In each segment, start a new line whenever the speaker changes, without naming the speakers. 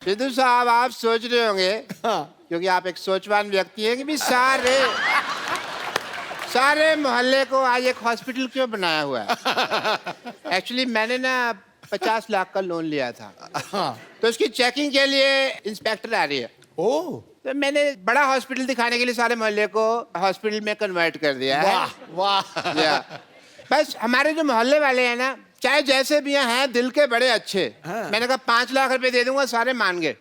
सिद्धू साहब, आप सोच रहे होंगे क्योंकि आप एक सोचवान व्यक्ति हैं कि भी सारे मोहल्ले को आज एक हॉस्पिटल क्यों बनाया हुआ है। एक्चुअली मैंने ना 50 लाख का लोन लिया था, तो उसकी चेकिंग के लिए इंस्पेक्टर आ रही है। तो मैंने बड़ा हॉस्पिटल दिखाने के लिए सारे मोहल्ले को हॉस्पिटल में कन्वर्ट कर दिया है। वाह। बस हमारे जो मोहल्ले वाले हैं ना, चाहे जैसे भी हैं, दिल के बड़े अच्छे। मैंने कहा 5 लाख रुपए दे दूंगा, सारे मान गए।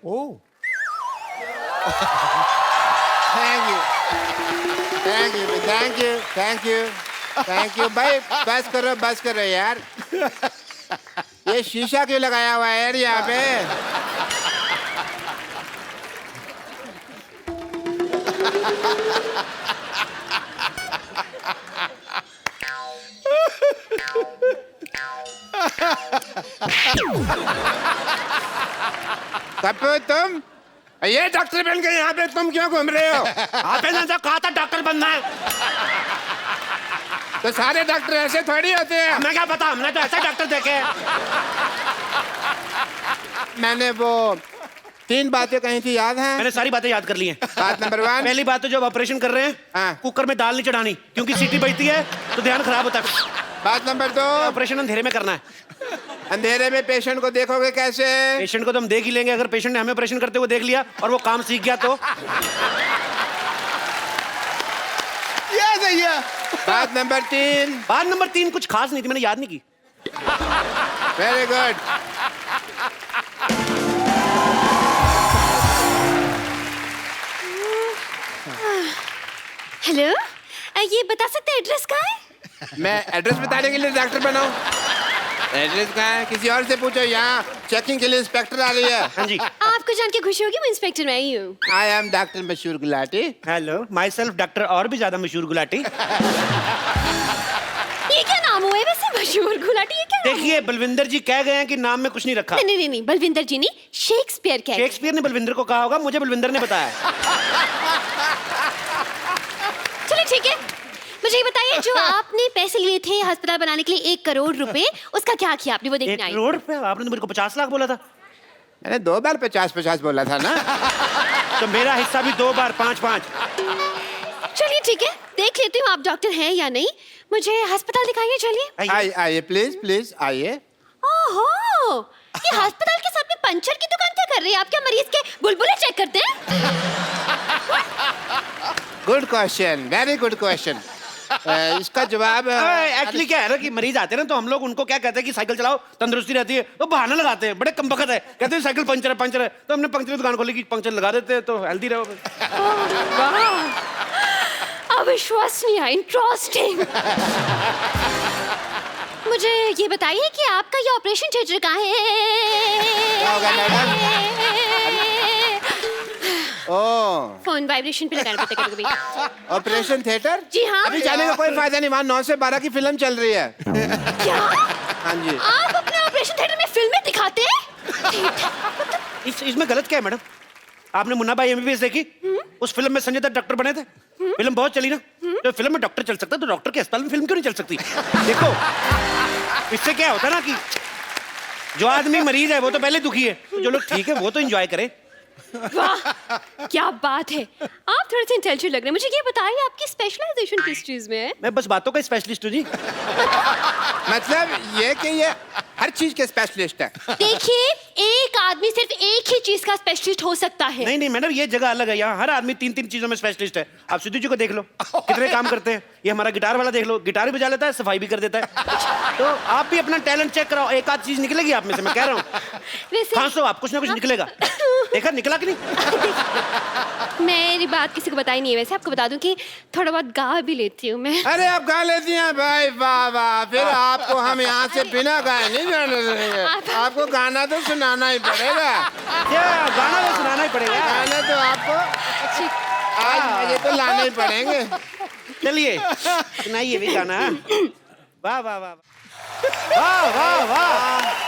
थैंक यू भाई। बस करो यार। ये शीशा क्यों लगाया हुआ है यार यहाँ पे? कपूर, तुम ये डॉक्टर बन के यहाँ पे तुम क्यों घूम रहे हो?
आपने ना कहा था डॉक्टर बनना है।
तो सारे डॉक्टर ऐसे थोड़ी होते हैं।
हमें क्या पता, हमने तो ऐसे डॉक्टर देखे।
मैंने वो 3 बातें कही थी, याद है?
मैंने सारी बातें याद कर ली हैं।
बात नंबर 1,
पहली बात तो जब ऑपरेशन कर रहे हैं कुकर में दाल नहीं चढ़ानी, क्योंकि सीटी बजती है तो ध्यान खराब होता है।
बात नंबर 2,
ऑपरेशन अंधेरे में करना है।
अंधेरे में पेशेंट को देखोगे कैसे?
पेशेंट को तो हम देख ही लेंगे, अगर पेशेंट ने हमें ऑपरेशन करते हुए देख लिया और वो काम सीख गया तो।
ये सही है। बात नंबर 3
कुछ खास नहीं थी, मैंने याद नहीं की।
Very good.
हेलो, ये बता सकते हैं एड्रेस कहाँ है?
मैं एड्रेस बताने के लिए डॉक्टर बना हूँ। एड्रेस कहाँ है? किसी और से पूछो। यहाँ चेकिंग के लिए इंस्पेक्टर आ रही है।
हाँ जी।
आपको जान के खुशी होगी, मैं इंस्पेक्टर मैं ही हूँ।
आई एम डॉक्टर मशहूर Gulati.
Hello, my self doctor और भी ज्यादा मशहूर गुलाटी।
ये क्या नाम हुआ है वैसे, मशहूर गुलाटी? ये क्या?
देखिए, बलविंदर जी कह गए हैं कि नाम में कुछ नहीं रखा।
नहीं, बलविंदर जी नहीं, शेक्सपियर कह।
शेक्सपियर ने बलविंदर को कहा होगा, मुझे बलविंदर ने बताया।
चलो ठीक है, मुझे ये बताइए, जो आपने पैसे लिए थे अस्पताल बनाने के लिए 1 करोड़ रुपए, उसका क्या किया आपने? वो देखने
1
आई।
करोड़ रुपए? आपने तो मेरे को 50 लाख बोला था।
मैंने 2 बार 50-50 बोला था ना।
तो मेरा हिस्सा भी 2 बार 5-5।
चलिए ठीक है, देख लेती हूँ आप डॉक्टर हैं या नहीं। मुझे अस्पताल दिखाइए, चलिए।
आइए प्लीज आइए।
ओहो, ये अस्पताल के साथ में पंचर की दुकान क्या कर रही है? आप क्या मरीज के बुलबुले चेक करते हैं?
Good question, very good question. इसका जवाब
एक्चुअली क्या है ना कि मरीज आते हैं ना, तो हम लोग उनको क्या कहते हैं कि साइकिल चलाओ, तंदुरुस्ती रहती है। तो बहाना लगाते हैं, बड़े कमबख्त है, कहते हैं साइकिल पंचर है। तो हमने पंचर की दुकान खोली कि पंचर लगा देते हैं तो हेल्दी रहो।
अविश्वसनीय, इंटरेस्टिंग। मुझे ये बताइए कि आपका ये ऑपरेशन थिएटर कहाँ है? फोन वाइब्रेशन पे लगाना पड़ता है कभी।
Operation theatre?
जी हाँ।
अभी जाने का कोई फायदा नहीं, वहाँ 9 से 12 की फिल्म चल रही है।
क्या?
हाँ जी।
आप अपने ऑपरेशन थिएटर में फिल्में दिखाते हैं?
इसमें गलत क्या है मैडम? आपने मुन्ना भाई एमबीबीएस देखी? उस फिल्म में संजय दत्त डॉक्टर बने थे। फिल्म बहुत चली ना। तो फिल्म में डॉक्टर चल सकता है, तो डॉक्टर के अस्पताल में फिल्म क्यों नहीं चल सकती? देखो, इससे क्या होता है ना कि जो आदमी मरीज है वो तो पहले दुखी है, तो जो लोग ठीक है वो तो एंजॉय करे।
वाह, क्या बात है। आप थोड़े से इंटेलिजेंट लग रहे हैं। मुझे ये बताइए, आपकी स्पेशलाइजेशन किस चीज में है?
मैं बस बातों का स्पेशलिस्ट हूँ जी।
मतलब ये कि ये हर चीज के स्पेशलिस्ट है।
देखिए, एक आदमी सिर्फ एक ही चीज का स्पेशलिस्ट हो सकता है।
नहीं मैडम, ये जगह अलग है। यहाँ हर आदमी 3-3 चीजों में स्पेशलिस्ट है। आप सिद्धू जी को देख लो, कितने काम करते हैं। ये हमारा गिटार वाला देख लो, गिटार भी बजा लेता है, सफाई भी कर देता है। तो आप भी अपना टैलेंट चेक कराओ, एक आध चीज निकलेगी आप में से, मैं कह रहा हूँ। खांसो आप, कुछ ना कुछ निकलेगा। देखा निकला कि नहीं?
मेरी बात किसी को बताई नहीं है। वैसे आपको बता दूं कि थोड़ा बहुत गा भी लेती हूँ मैं।
अरे आप गा लेती हैं भाई, वाह। फिर आपको हम यहाँ से बिना गाए नहीं जाने देंगे। आपको गाना तो सुनाना ही पड़ेगा।
क्या गाना तो सुनाना ही पड़ेगा?
गाना तो आपको आज मजे तो लाने ही पड़ेंगे।
चलिए सुनाइए भी गाना। वाह वाह वाह वाह वाह वाह।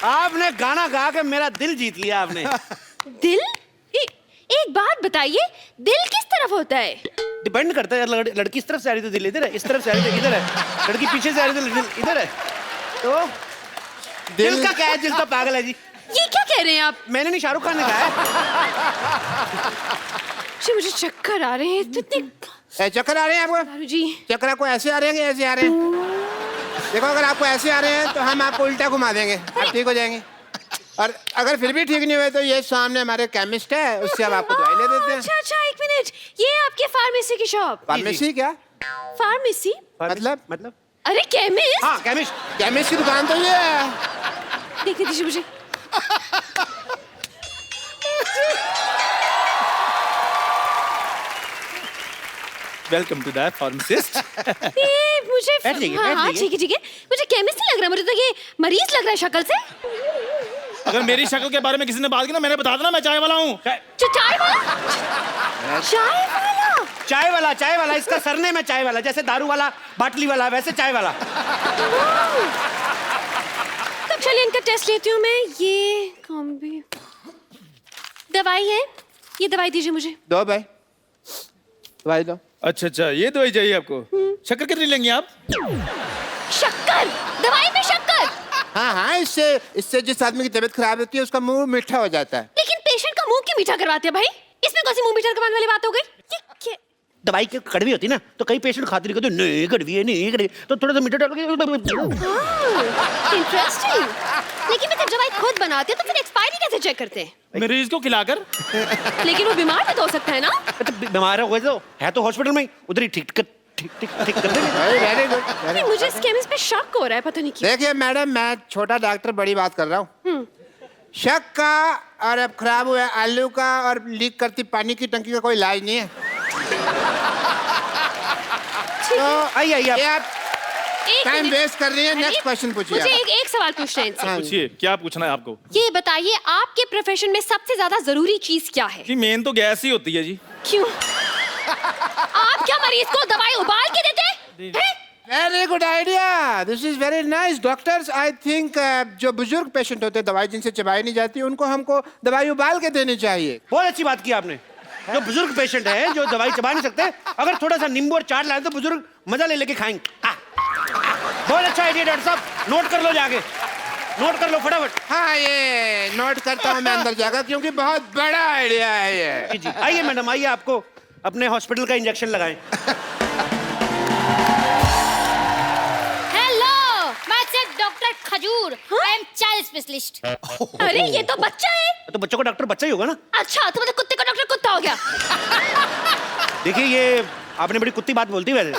आपने गाना गा के मेरा दिल जीत लिया आपने।
दिल? एक बात बताइए, दिल किस तरफ होता है?
डिपेंड करता है। लड़की इस तरफ से आ रही तो दिल इधर है, इस तरफ से आ रही तो इधर है, लड़की पीछे से आ रही तो दिल इधर है। तो दिल का क्या है, दिल तो पागल है जी।
ये क्या कह रहे हैं आप?
मैंने नहीं, शाहरुख खान ने कहा है।
जी मुझे चक्कर आ रहे हैं तो इतने।
चक्कर आ रहे हैं आपको?
दारू जी
चक्कर आपको ऐसे आ रहे हैं कि ऐसे आ रहे हैं? देखो, अगर आपको ऐसे आ रहे हैं तो हम आपको उल्टा घुमा देंगे, आप ठीक हो जाएंगे। और अगर फिर भी ठीक नहीं हुए तो ये सामने हमारे केमिस्ट है, उससे हम आपको दवाई ले देते हैं।
अच्छा अच्छा, एक मिनट, ये आपके फार्मेसी की शॉप?
फार्मेसी क्या?
फार्मेसी
मतलब?
अरे केमिस्ट।
हाँ, केमिस्ट।
केमिस्ट की दुकान तो ये है।
देखने दीजिए मुझे।
Welcome to the pharmacist.
ये मुझे
बैठ जाइए,
हाँ
बैठ
हाँ,
जाइए।
ठीक है, मुझे केमिस्ट नहीं लग रहा, मुझे तो ये मरीज लग रहा है शक्ल से।
अगर मेरी शक्ल के बारे में किसी ने बात की ना, मैंने बता देना मैं चाय वाला हूँ।
चाय वाला? चाय वाला?
चाय वाला, इसका सरनेम है चाय वाला, जैसे दारू वाला, बाटली वाला, वैसे चाय वाला।
तब चलिए इनका टेस्ट लेती हूँ मैं। ये कॉम्बी दवाई है, ये दवाई दीजिए मुझे।
दो भाई, दवाई दो।
अच्छा अच्छा, ये दवाई चाहिए आपको? शक्कर कितनी लेंगे आप?
शक्कर? दवाई में शक्कर?
हाँ हाँ, इससे जिस आदमी की तबीयत खराब होती है उसका मुंह मीठा हो जाता है।
लेकिन पेशेंट का मुंह क्यों मीठा करवाते हैं भाई? इसमें कौन सी मुंह मीठा करवाने वाली बात हो गई? ये क्या?
दवाई की कड़वी होती ना, तो कई पेशेंट खाते नहीं, कहते नहीं कड़वी है, नहीं कड़वी, तो थोड़ा सा मीठा डाल के।
इंटरेस्टिंग। लेकिन मैं जब दवाई खुद बनाते हैं तो फिर एक्सपायरी कैसे चेक करते हैं?
मरीज को खिलाकर।
लेकिन वो बीमार भी तो हो सकता है ना?
तो बीमार हो गए तो है तो हॉस्पिटल में ही, उधर ही ठीक कर देंगे।
Very good.
नहीं, मुझे इस केमिस्ट पे शक हो रहा है, पता नहीं क्यों।
देखिए मैडम, मैं छोटा डॉक्टर बड़ी बात कर रहा हूँ। शक का और अब खराब हुआ आलू का और लीक करती पानी की टंकी का कोई इलाज नहीं है। तो
आइए
आप
एक
टाइम
मिनट।
वेस्ट कर रही है।
अरे,
नेक्स्ट क्वेश्चन पूछिए
मुझे
आप।
एक सवाल पूछना है इनसे।
हाँ।
पूछिए, क्या पूछना है आपको?
ये बताइए, आपके प्रोफेशन में सबसे ज्यादा जरूरी चीज क्या है?
जी मेन तो गैस ही होती है जी।
क्यों? आप क्या मरीज को दवाई उबाल के देते हैं?
Very good idea, this is very nice. Doctors, I think जो बुजुर्ग पेशेंट होते हैं, दवाई जिनसे चबाई नहीं जाती, उनको हमको दवाई उबाल के देनी चाहिए।
बहुत अच्छी बात की आपने। जो बुजुर्ग पेशेंट है, जो दवाई चबा नहीं सकते, अगर थोड़ा सा नींबू और चाट लाए तो बुजुर्ग मजा ले लेके खाएंगे। बहुत अच्छा आइडिया डॉक्टर साहब, नोट कर लो जाके, नोट कर लो फटाफट।
हाँ, ये नोट करता हूँ मैं अंदर जाकर, क्योंकि बहुत बड़ा आइडिया है ये।
जी जी, आइए मैडम, आइए, आपको अपने हॉस्पिटल का इंजेक्शन लगाएं।
हेलो, मैं सिर्फ डॉक्टर खजूर, आई एम चाइल्ड स्पेशलिस्ट।
अरे ये तो बच्चा है।
तो बच्चों का डॉक्टर बच्चा ही होगा ना।
अच्छा, तो मतलब कुत्ते का डॉक्टर कुत्ता हो गया।
देखिए, ये आपने बड़ी कुत्ती बात बोलती है वैसे।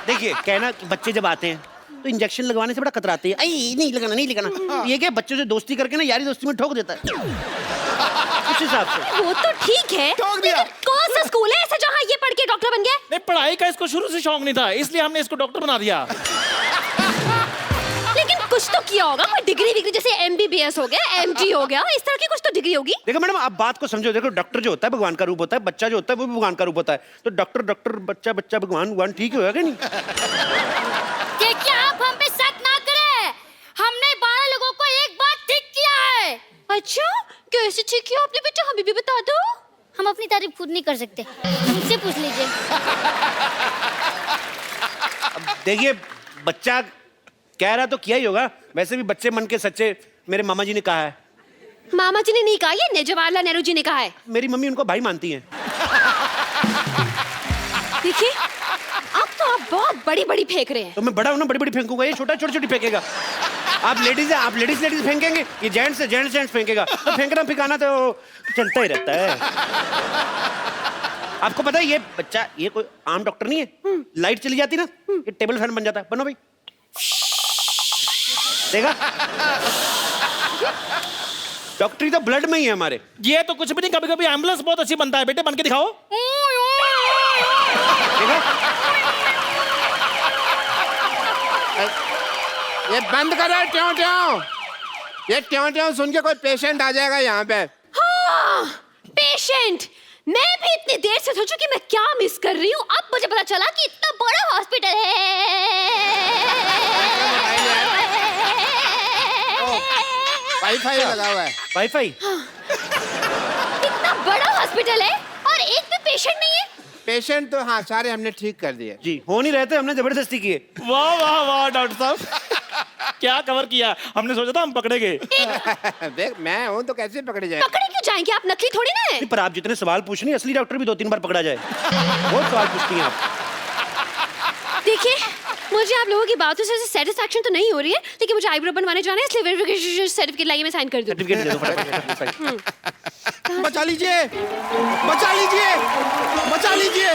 देखिए, कहना कि बच्चे जब आते हैं तो इंजेक्शन लगवाने से बड़ा कतराते हैं। आई नहीं लगाना, नहीं लगाना। ये क्या, बच्चों से दोस्ती करके ना यारी दोस्ती में ठोक देता है। उस हिसाब से
वो तो ठीक है, लेकिन कौन सा स्कूल है ऐसा जहाँ ये पढ़ के डॉक्टर बन गया?
नहीं, पढ़ाई का इसको शुरू से शौक नहीं था, इसलिए हमने इसको डॉक्टर बना दिया।
लेकिन कुछ तो किया होगा, कोई डिग्री जैसे MBBS हो गया, MD हो गया, इस तरह की कुछ तो डिग्री होगी।
देखो मैडम, आप बात को समझो। देखो, डॉक्टर जो होता है भगवान का रूप होता है, बच्चा जो होता है वो भी भगवान का रूप होता है। तो डॉक्टर डॉक्टर, बच्चा बच्चा, भगवान ठीक होगा क्या? नहीं।
देखिए, आप हम पे शक ना करें, हमने 12 लोगों को एक बार ठीक किया है।
अच्छा, कैसे ठीक किया आपने बेटा, हमें भी बता दो।
हम अपनी तारीफ खुद नहीं कर सकते, मुझसे पूछ लीजिए।
देखिए, बच्चा कह रहा तो किया ही होगा। वैसे भी बच्चे मन के सच्चे, मेरे मामा जी ने कहा है।
मामा जी ने नहीं कहा, ये जवाहरलाल नेहरू जी ने कहा है।
मेरी मम्मी उनको भाई मानती हैं।
देखिए, अब तो आप बहुत बड़ी फेंक रहे हैं।
तो मैं बड़ा हूं ना, बड़ी बड़ी फेंकूंगा, ये छोटा छोटी छोटी फेंकेगा। आप लेडीज है, आप लेडीज फेंकेंगे, ये जेंट्स है, जेंट्स फेंकेगा। तो फेंकना फिकाना तो चलता ही रहता है। आपको पता है, ये बच्चा ये कोई आम डॉक्टर नहीं है। लाइट चली जाती ना, ये टेबल फैन बन जाता है। बनो भाई, देखा, डॉक्टरी तो ब्लड में ही है हमारे।
ये तो कुछ भी नहीं, कभी कभी एम्बुलेंस बहुत अच्छी बनता है। बेटे बन के दिखाओ।
देखा,
ये बंद करो ट्यों ट्यों। ये ट्यों ट्यों सुन के कोई पेशेंट आ जाएगा यहाँ पे।
हाँ, पेशेंट। मैं भी इतनी देर से सोचूं कि मैं क्या मिस कर रही हूँ। अब मुझे पता चला कि इतना बड़ा हॉस्पिटल है।
वाईफाई लगा हुआ है।
वाईफाई।
इतना बड़ा हॉस्पिटल है और एक भी पेशेंट नहीं है।
पेशेंट तो हाँ सारे हमने ठीक कर दिए।
जी, हो नहीं रहते, हमने जबरदस्ती किए।
वाह वाह वाह डॉक्टर साहब। क्या कवर किया? हमने सोचा था हम पकड़े गए।
देख मैं हूँ तो कैसे पकड़े जाए?
पकड़े क्यों जाएंगे? आप नकली थोड़ी ना है।
पर आप जितने सवाल पूछ रही हैं, असली डॉक्टर भी 2-3 बार पकड़ा जाए। बहुत सवाल पूछती हैं आप।
देखिए, मुझे आप लोगों की बातों से सेटिस्फैक्शन तो नहीं हो रही है, लेकिन मुझे आईब्रो बनवाने जाना है, इसलिए वेरिफिकेशन सर्टिफिकेट लाइए, मैं साइन कर दूं।
सर्टिफिकेट दे दो फटाफट।
बचा लीजिए, बचा लीजिए, बचा लीजिए।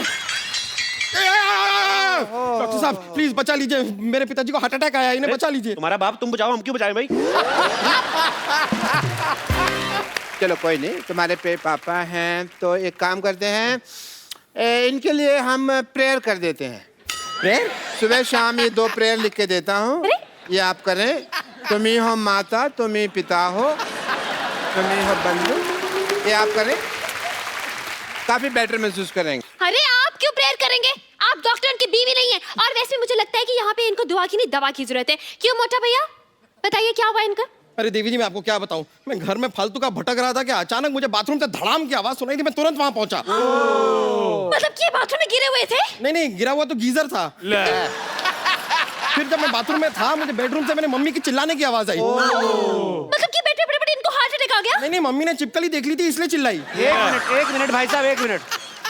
डॉक्टर साहब प्लीज बचा लीजिए, मेरे पिताजी को हार्ट अटैक आया, इन्हें बचा लीजिए।
तुम्हारा बाप, तुम बचाओ, हम क्यों बचाएं भाई?
चलो कोई नहीं, तुम्हारे पे पापा हैं तो एक काम करते हैं, इनके लिए हम प्रेयर कर देते हैं।
प्रेयर?
सुबह शाम ये 2 प्रेयर लिख के देता हूँ, ये आप करें। तुम ही हो माता, तुम ही पिता हो, तुम ही हो बंधु, ये आप करें, काफी बेटर महसूस करेंगे।
अरे आप क्यों प्रेयर करेंगे? आप डॉक्टर की बीवी नहीं है, और वैसे भी मुझे लगता है कि यहाँ पे इनको दुआ की नहीं दवा की जरूरत है। क्यों मोटा भैया, बताइए क्या हुआ इनका?
अरे देवी जी मैं आपको क्या बताऊं, मैं घर में फालतू का भटक रहा था कि अचानक मुझे बाथरूम से धड़ाम की आवाज सुनाई थी, मैं तुरंत वहां पहुंचा।
मतलब कि बाथरूम में गिरे हुए थे?
नहीं, गिरा हुआ तो गीजर था। फिर जब मैं बाथरूम में था, मुझे बेडरूम से मेरी मम्मी की चिल्लाने की आवाज आई।
मतलब कि बैठे बड़े इनको हार्ट अटैक आ गया?
नहीं, मम्मी ने चिपकली देख ली थी इसलिए चिल्लाई।
एक मिनट भाई साहब, 1 मिनट।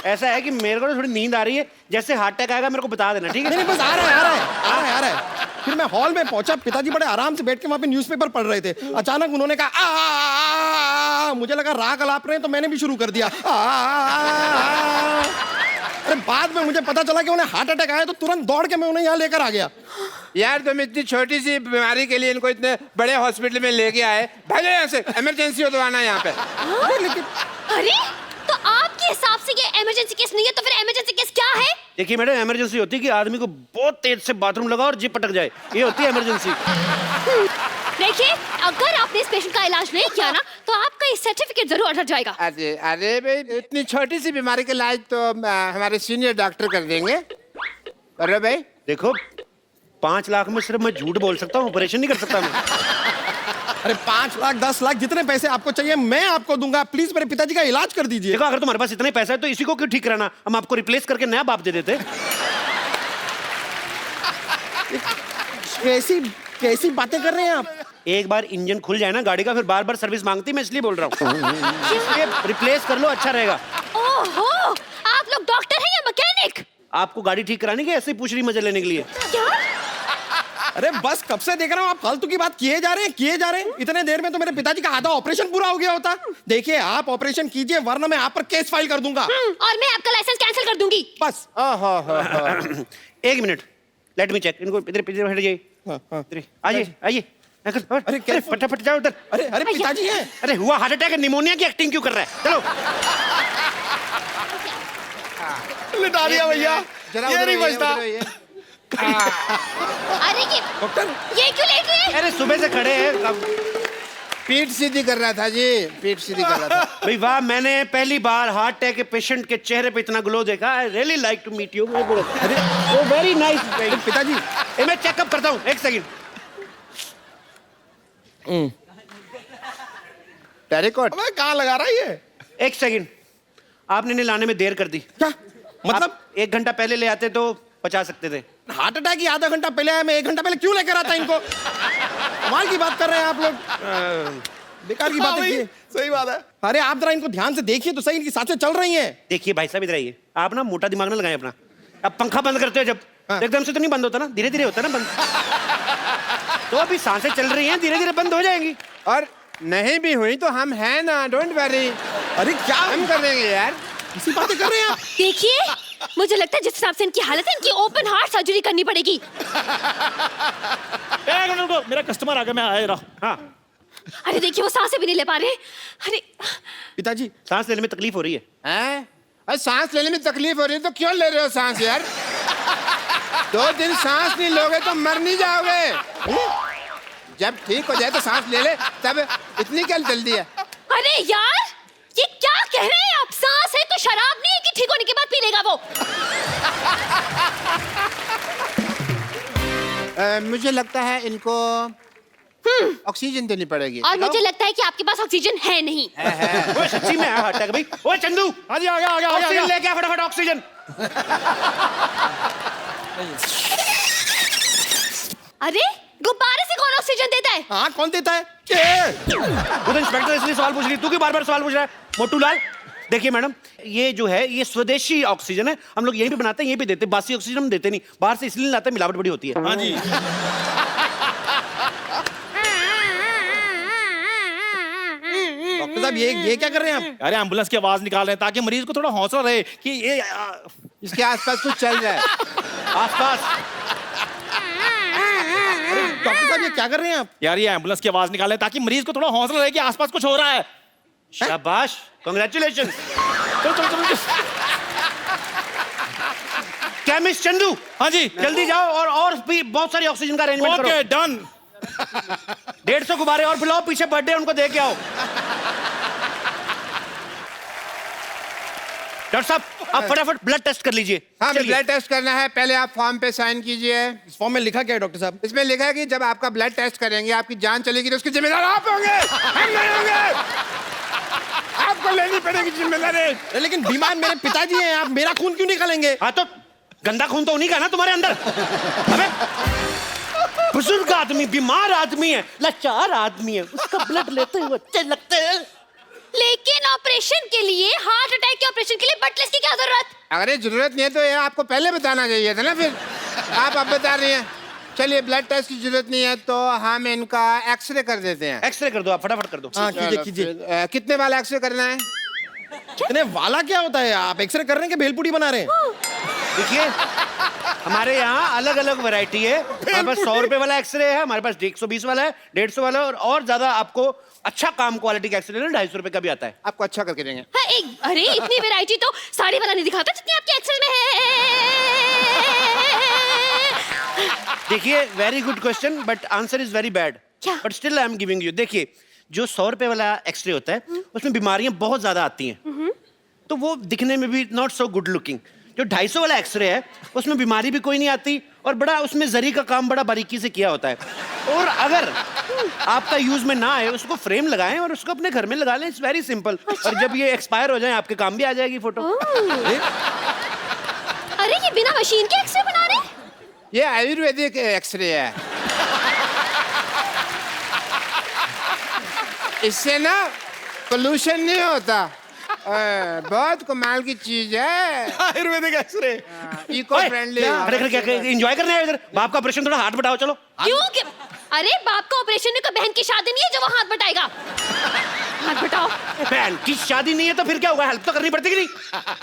ऐसा है कि मेरे को थोड़ी नींद आ रही है, जैसे हार्ट अटैक आएगा मेरे को बता देना, ठीक है?
नहीं बस आ रहा है। फिर मैं हॉल में पहुंचा, पिताजी बड़े आराम से बैठ के वहां पे न्यूज़पेपर पढ़ रहे थे। अचानक उन्होंने कहा आ, मुझे लगा राग अलाप रहे हैं, तो मैंने भी शुरू कर दिया। अरे बाद में मुझे पता चला कि उन्हें हार्ट अटैक आया, तो तुरंत दौड़ के मैं उन्हें यहाँ लेकर आ गया।
यार तुम इतनी छोटी सी बीमारी के लिए इनको इतने बड़े हॉस्पिटल में लेके आए, भागो यहाँ से, इमरजेंसी हो तो आना यहाँ पे।
अरे तो आपके हिसाब से ये इमरजेंसी केस नहीं है, तो फिर इमरजेंसी केस क्या है?
देखिए मैडम, इमरजेंसी होती है कि आदमी को बहुत तेज से बाथरूम लगा और जीप पटक जाए, ये होती है इमरजेंसी।
देखिए, अगर आपने इस पेशेंट का इलाज नहीं किया ना, तो आपका ये सर्टिफिकेट जरूर अटक जाएगा।
अरे भाई, इतनी छोटी सी बीमारी के इलाज तो हमारे सीनियर डॉक्टर कर देंगे। अरे भाई
देखो, 5 लाख में सिर्फ मैं झूठ बोल सकता हूँ, ऑपरेशन नहीं कर सकता मैं।
अरे 5 लाख 10 लाख जितने पैसे आपको चाहिए मैं आपको दूंगा, प्लीज मेरे पिताजी का इलाज कर दीजिए।
देखो, अगर तुम्हारे पास इतने पैसा है तो इसी को क्यों ठीक कराना, हम आपको रिप्लेस करके नया बाप दे देते।
कैसी बातें कर रहे हैं आप?
एक बार इंजन खुल जाए ना गाड़ी का, फिर बार बार सर्विस मांगती, मैं इसलिए बोल रहा हूँ। रिप्लेस कर लो, अच्छा रहेगा।
ओहो, आप लोग डॉक्टर हैं या मैकेनिक?
आपको गाड़ी ठीक करानी कि ऐसे ही पूछ रही मजे लेने के लिए?
क्या?
अरे बस कब से देख रहा हूँ आप फालतू की बात किए जा रहे हैं। इतने देर में तो मेरे पिताजी का आधा ऑपरेशन पूरा हो गया होता। देखिए आप ऑपरेशन कीजिए, वरना मैं आप पर केस फाइल कर दूंगा।
और मैं आपका लाइसेंस कैंसिल कर दूंगी।
बस।
ओहो
1 मिनट, लेट मी चेक। इनको इधर हट जाइए, आइए।
अरे क्या?
फटाफट जाओ उधर।
अरे पिताजी हैं।
अरे हुआ हार्ट अटैक, निमोनिया की एक्टिंग क्यों कर रहा है? चलो
लिटा दिया भैया,
जरा
ये नहीं बचता।
अरे
डॉक्टर
ये क्यों लेट रहे हैं?
अरे सुबह से खड़े हैं।
पीठ सीधी कर रहा था जी, पीठ सीधी कर रहा था।
भाई वाह, मैंने पहली बार हार्ट अटैक के पेशेंट के चेहरे पे इतना ग्लो देखा। I really like to meet you. अरे वो वेरी नाइस।
पिताजी
मैं चेकअप करता हूँ, 1 सेकंड।
टेरिकॉट
अबे कहाँ लगा रहा है ये?
1 सेकंड, आपने इन्हें लाने में देर कर दी।
क्या मतलब?
आप 1 घंटा पहले ले आते तो बचा सकते थे।
हार्ट अटैक ही आधा घंटा पहले आया, मैं 1 घंटा पहले क्यों लेकर आता इनको? कमाल की बात कर रहे हैं आप लोग, बेकार की बात है। सही बात है। अरे आप जरा इनको ध्यान से देखिए तो सही, इनकी सांसें चल रही हैं।
देखिए भाई साहब, इधर आइए। आप ना मोटा दिमाग ना लगाएं अपना। अब पंखा बंद करते हो जब, एकदम से तो नहीं बंद होता ना, धीरे धीरे होता ना बंद। तो अभी सांसें चल रही हैं, धीरे धीरे बंद हो जाएंगी।
और नहीं भी हुई तो हम हैं ना, डोंट वरी।
अरे क्या
हम कर देंगे यार,
इसी बातें कर रहे हैं आप?
देखिए, मुझे लगता है जिस हिसाब से इनकी हालत है, इनकी ओपन हार्ट सर्जरी करनी पड़ेगी।
1 मिनट रुको, मेरा कस्टमर आ गया, मैं आ रहा हूँ।
हाँ,
अरे देखिए, वो सांसें भी नहीं ले पा रहे। अरे
पिताजी
सांस लेने में तकलीफ हो रही है।
हैं? अरे सांस लेने में तकलीफ हो रही है तो क्यों ले रहे हो सांस यार? 2 दिन सांस नहीं लोगे तो मर नहीं जाओगे। जब ठीक हो जाए तो सांस ले ले, तब इतनी क्या जल्दी है?
अरे यार, ये क्या कह रहे हैं आप? सांस है तो शराब नहीं है कि ठीक होने के बाद पी लेगा वो?
मुझे लगता है इनको ऑक्सीजन देनी पड़ेगी।
और मुझे लगता है कि आपके पास ऑक्सीजन है नहीं।
ओए सच्ची में हार्ट अटैक भाई। ओए चंदू,
हाँ जी, आ गया
ऑक्सीजन लेके आ फटाफट, ऑक्सीजन।
अरे गुब्बारे से कौन ऑक्सीजन ऑक्सीजन देता है?
हाँ, कौन देता है?
वो तो इंस्पेक्टर इसलिए सवाल पूछ रही, तू क्यों बार-बार सवाल पूछ रहा है? मोटू लाल, देखिए मैडम, ये जो है ये स्वदेशी ऑक्सीजन है, हम लोग यहीं पे बनाते हैं, यहीं पे देते हैं। बासी ऑक्सीजन हम देते नहीं, बाहर से इसलिए लाते हैं, मिलावट बड़ी होती है।
हाँ जी।
डॉक्टर साहब ये क्या कर रहे हैं आप?
अरे एम्बुलेंस की आवाज निकाल रहे हैं ताकि मरीज को थोड़ा हौसला रहे कि ये
इसके आसपास कुछ चल रहा है।
आसपास
डॉक्टर साहब ये क्या कर रहे हैं आप?
यार ये एम्बुलेंस की आवाज निकाल रहे हैं ताकि मरीज को थोड़ा हौसला रहे कि आसपास कुछ हो रहा है।
शाबाश, कांग्रेचुलेशन।
चलो चलो चलो।
केमिस्ट चंदू,
हाँ जी,
जल्दी जाओ और भी बहुत सारी ऑक्सीजन का अरेंजमेंट करो।
Okay done.
150 गुब्बारे और पिलाओ, पीछे बर्थडे उनको दे के आओ। डॉक्टर साहब आप फटाफट ब्लड टेस्ट कर लीजिए।
हाँ,
चलिए।
ब्लड टेस्ट करना है। पहले आप फॉर्म पे साइन कीजिए।
इस फॉर्म में लिखा क्या है डॉक्टर साहब?
इसमें लिखा है कि जब आपका ब्लड टेस्ट करेंगे, आपकी जान चलेगी तो उसकी जिम्मेदार आप होंगे, हम नहीं होंगे। आपको लेनी पड़ेगी जिम्मेदारी।
अरे लेकिन बीमार मेरे पिताजी हैं, आप मेरा खून क्यों निकालेंगे?
हाँ तो गंदा खून तो उन्हीं का ना तुम्हारे अंदर। अबे बुजुर्ग आदमी, बीमार आदमी है, लाचार आदमी है, उसका ब्लड लेते हुए अच्छे लगते हैं।
लेकिन ऑपरेशन के लिए, हार्ट अटैक के ऑपरेशन के लिए ब्लड टेस्ट की क्या जरूरत?
अगर ये जरूरत नहीं है तो ये आपको पहले बताना चाहिए था ना। फिर आप अब बता रही हैं। चलिए, ब्लड टेस्ट की जरूरत नहीं है तो हम इनका एक्सरे कर देते हैं।
एक्सरे कर दो, आप फटाफट कर दो।
हाँ कीजिए कीजिए।
कितने वाला एक्सरे करना है?
इतने वाला क्या होता है? आप एक्सरे कर रहे हैं कि भेलपुड़ी बना रहे हैं?
देखिए हमारे यहाँ अलग अलग वैरायटी है। हमारे पास 100 रुपए वाला एक्सरे है, हमारे पास 120 वाला है, 150 वाला है, और ज्यादा आपको अच्छा काम क्वालिटी का एक्सरे लेना 250 रुपए का भी आता है।
आपको अच्छा करके देंगे।
हाँ, अरे इतनी वैरायटी तो साड़ी वाला नहीं दिखाता जितनी आपके एक्सरे में है।
देखिए very good question but answer is very bad.
क्या?
But still I am giving you. देखिए जो 100 रुपए वाला एक्सरे होता है उसमें बीमारियां बहुत ज्यादा आती हैं, तो वो दिखने में भी नॉट सो गुड लुकिंग। जो 250 वाला एक्सरे है उसमें बीमारी भी कोई नहीं आती और बड़ा उसमें जरी का काम बड़ा बारीकी से किया होता है। और अगर आपका यूज में ना आए उसको फ्रेम लगाएं और उसको अपने घर में लगा लें। It's very simple. और जब ये एक्सपायर हो जाए आपके काम भी आ जाएगी फोटो।
अरे ये बिना मशीन के एक्सरे बना रहे हैं?
ये आयुर्वेदिक एक्सरे है। इससे ना पोल्यूशन नहीं होता। बहुत कमाल की चीज है
Ayurvedic x ray.
Eco friendly.
Enjoy करने आए इधर। बाप का ऑपरेशन थोड़ा हाथ बढ़ाओ चलो।
क्यों? अरे बाप का ऑपरेशन में कोई बहन की शादी नहीं है जो वो हाथ बटाएगा। हाथ बटाओ।
बहन की शादी नहीं है तो फिर क्या होगा? हेल्प तो करनी पड़ती कि नहीं?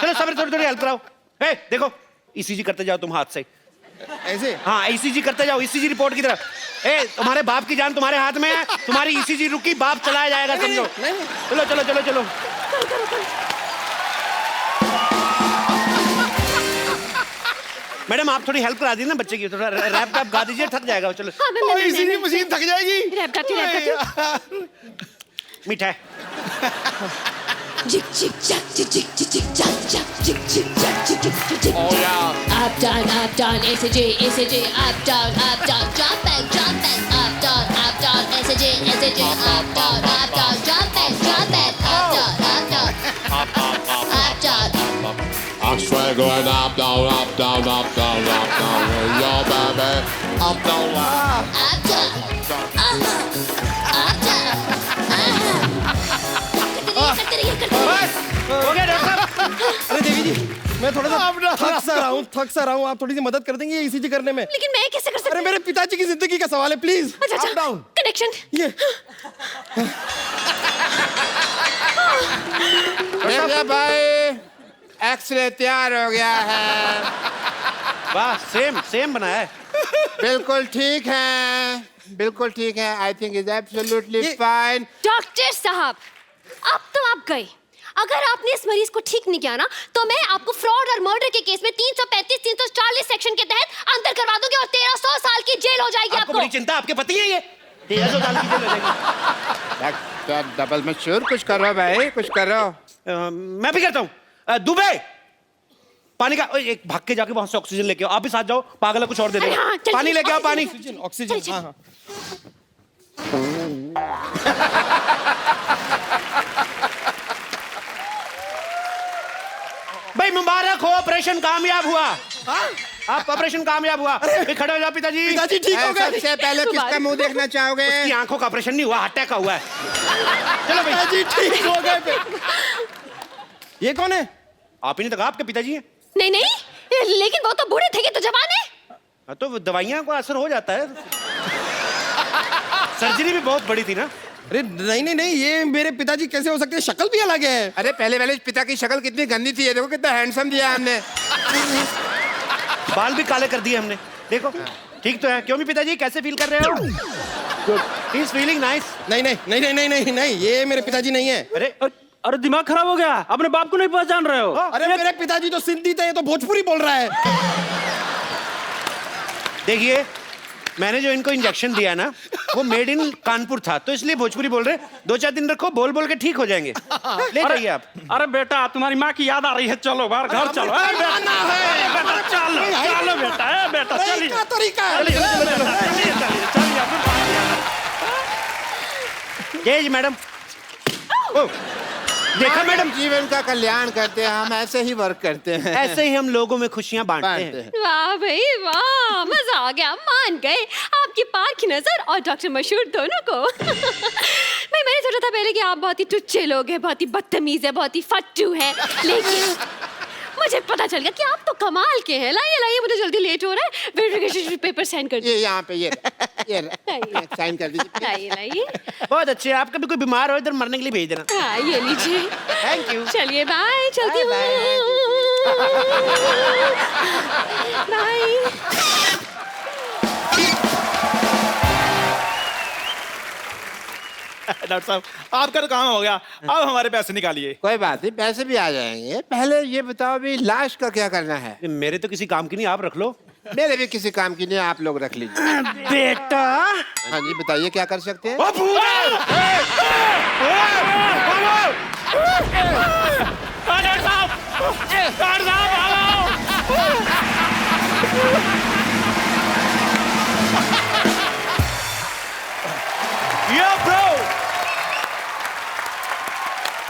चलो सब थोड़ी थोड़ी हेल्प कराओ। ए देखो ईसीजी करते जाओ तुम हाथ से।
ऐसे?
हाँ ईसीजी करते जाओ, ईसीजी रिपोर्ट की तरफ। ए तुम्हारे बाप की जान तुम्हारे हाथ में है, तुम्हारी ईसीजी रुकी, बाप चलाया जाएगा समझो। चलो चलो चलो चलो। मैडम आप थोड़ी हेल्प करा दी ना बच्चे की, थोड़ा रैप वैप गा दीजिए, थक जाएगा। चलो
हाँ, मैं
इसीलिए मशीन थक जाएगी।
रैप गाती हूँ।
मिठाई।
Jick jick jack jick jick jick jick jack jack jick jick jack jick jick jick jick.
Oh yeah.
Up down, SJ, up down, jump back, up down, SJ, up down, jump back, up down.
I'm straight going up, down, up, down, up, down, up, down. Yo, baby, up, down, up.
Up down, up down. करते रहिए।
हो गया doctor साहब।
अरे देवी जी मैं थोड़ा सा थक सा रहा हूँ। आप थोड़ी सी मदद कर देंगे ईसीजी करने में?
लेकिन मैं कैसे कर सकती
अरे
हूँ?
मेरे पिताजी की जिंदगी का सवाल है, प्लीज।
अच्छा
अप डाउन
कनेक्शन।
ये
देखिए भाई, एक्सरे तैयार हो गया है।
वाह सेम सेम बनाया है।
बिल्कुल ठीक है, बिल्कुल ठीक है। I think is absolutely fine.
Doctor साहब अब तो आप गए। अगर आपने इस मरीज को ठीक नहीं किया ना तो मैं आपको फ्रॉड और मर्डर के केस में 335 340 सेक्शन के तहत अंदर करवा दूंगी और 1300 साल की जेल हो जाएगी
आपको बड़ी चिंता, आपके पति है ये 1300 साल की जेल हो जाएगी।
डबल मशहूर, कुछ करो भाई, कुछ करो।
मैं भी करता हूँ। दुबे पानी का एक भाग के जाके वहां से ऑक्सीजन लेके आओ। आप भी साथ जाओ, पागल है कुछ और दे
अरे हाँ,
देगा।
चल,
पानी लेके आओ, पानी।
ऑक्सीजन।
चल।
हाँ हाँ
भाई मुबारक हो, ऑपरेशन कामयाब हुआ। आप ऑपरेशन कामयाब हुआ। ये खड़े हो जाओ पिताजी।
पिताजी ठीक हो गए।
सबसे पहले किसका मुंह देखना चाहोगे?
उसकी आंखों का ऑपरेशन नहीं हुआ, अटैक का हुआ है। चलो भाई।
पिताजी ठीक हो गए फिर। ये कौन है?
आप ही ने तो कहा आपके पिताजी हैं।
नहीं नहीं, लेकिन वो तो बूढ़े थे कि तो जवान है।
हाँ, तो दवाइयां का असर हो जाता है। सर्जरी भी बहुत बड़ी थी ना।
अरे नहीं नहीं नहीं, ये मेरे पिताजी कैसे हो सकते हैं? शक्ल भी अलग है।
अरे पहले पिता की शक्ल कितनी गंदी थी, ये देखो कितना हैंडसम दिया हमने।
बाल भी काले कर दिए हमने, देखो। ठीक तो है। क्यों भी पिताजी, कैसे फील कर रहे हो? He is feeling nice.
नहीं नहीं नहीं नहीं नहीं नहीं नहीं, ये मेरे पिताजी नहीं है।
अरे
अरे दिमाग खराब हो गया, अपने बाप को नहीं पहचान रहे हो?
अरे मेरे पिताजी तो सिंधी थे, ये तो भोजपुरी बोल रहा है।
देखिए, मैंने जो इनको इंजेक्शन दिया ना, वो मेड इन कानपुर था, तो इसलिए भोजपुरी बोल रहे। 2-4 दिन रखो, बोल बोल के ठीक हो जाएंगे। ले जाइए आप।
अरे बेटा, तुम्हारी माँ की याद आ रही है, चलो बाहर घर चलो। अरे बेटा, बेटा चलो चलो बेटा, बेटा चलिए
क्या तरीका है?
जय जी मैडम। ओ, देखा मैडम,
जीवन का कल्याण करते हैं हम, ऐसे ही वर्क करते हैं।
ऐसे ही हम लोगों में खुशियां बांटते हैं।
वाह भाई वाह, मजा आ गया, मान गए आपकी पार्क नजर और डॉक्टर मशहूर दोनों को। भाई मैंने सोचा था पहले कि आप बहुत ही टुच्चे लोग हैं, बहुत ही बदतमीज है, बहुत ही फट्टू है, लेकिन मुझे पता चल गया कि आप तो कमाल के हैं। लाइए लाइए, मुझे जल्दी लेट हो रहा है, वेरिफिकेशन पेपर साइन कर
ये यहाँ पे ये साइन कर दीजिए।
लाइए लाइए।
बहुत अच्छे। आपका भी कोई बीमार हो इधर मरने के लिए भेज देना।
हाँ ये लीजिए।
Thank you.
चलिए बाय, चलती हूँ। बाय।
डॉक्टर साहब, आपका तो काम हो गया, अब हमारे पैसे निकालिए।
कोई बात नहीं, पैसे भी आ जाएंगे। पहले ये बताओ भी लाश का क्या करना है?
मेरे तो किसी काम की नहीं, आप रख लो।
मेरे भी किसी काम की नहीं, आप लोग रख लीजिए।
बेटा।
हाँ जी बताइए, क्या कर सकते हैं?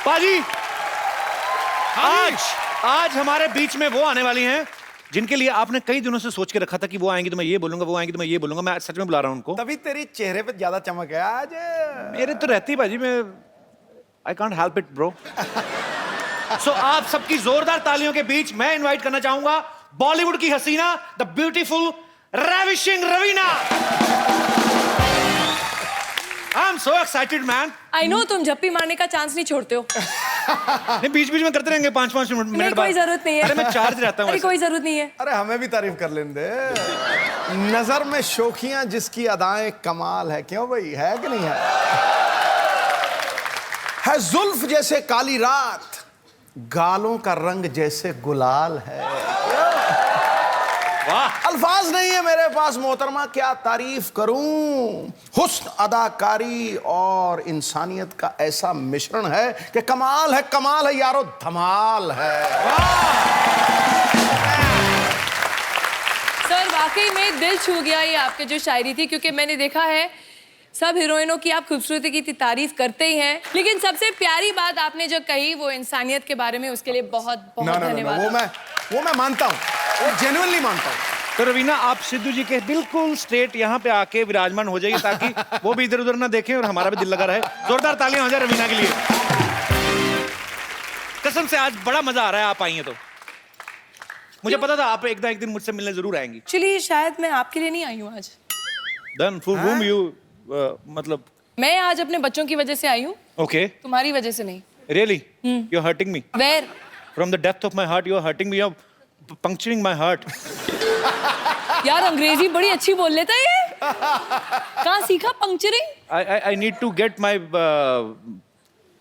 बाजी, आज हमारे बीच में वो आने वाली हैं जिनके लिए आपने कई दिनों से सोच के रखा था कि वो आएंगी तो मैं ये बोलूंगा, वो आएंगी तो मैं ये बोलूंगा। मैं सच में बुला रहा हूं उनको।
तभी तेरी चेहरे पे ज्यादा चमक है आज।
मेरे तो रहती बाजी, मैं I can't help it bro. सो आप सबकी जोरदार तालियों के बीच मैं इनवाइट करना चाहूंगा बॉलीवुड की हसीना, the beautiful ravishing Raveena. I am so excited man.
I know तुम झप्पी मारने का चांस नहीं छोड़ते हो।
नहीं, बीच बीच में करते रहेंगे 5-5 मिनट
नहीं, कोई जरूरत नहीं है।
अरे मैं चार्ज रहता हूँ।
अरे कोई जरूरत नहीं है।
अरे हमें भी तारीफ कर लेने दे। नजर में शोखियां जिसकी अदाएं कमाल है, क्यों भाई, है कि नहीं है जुल्फ जैसे काली रात, गालों का रंग जैसे गुलाल है।
वाह,
अल्फाज नहीं है मेरे पास मोहतरमा, क्या तारीफ करूं। हुस्न, अदाकारी और इंसानियत का ऐसा मिश्रण है कि कमाल है यारो, धमाल है।
सर वाकई में दिल छू गया ये आपकी जो शायरी थी, क्योंकि मैंने देखा है सब हीरोइनों की आप खूबसूरती की तारीफ करते ही हैं, लेकिन सबसे प्यारी बात आपने जो कही वो इंसानियत के बारे में, उसके लिए बहुत बहुत धन्यवाद।
वो मैं मानता हूं, वो जेन्युइनली मानता हूं।
तो रवीना, आप सिद्धू जी के बिल्कुल स्ट्रेट यहाँ पे आके विराजमान हो जाइए ताकि वो भी इधर उधर ना देखें और हमारा भी दिल लगा रहे। जोरदार तालियां हो जाए रवीना के लिए। कसम से आज बड़ा मजा आ रहा है, आप आई हैं तो। मुझे पता था आप एक दिन मुझसे मिलने जरूर आएंगी।
चलिए, शायद मैं आपके लिए नहीं आई हूँ आज।
Then for whom you मतलब?
मैं आज अपने बच्चों की वजह से आई हूँ।
Okay.
तुम्हारी वजह से नहीं।
Really? You're hurting me.
Where?
From the depth of my heart, you're hurting me. You're puncturing my heart.
यार अंग्रेजी बड़ी अच्छी बोल लेता है ये। कहाँ सीखा पंक्चरिंग?
I need to get my.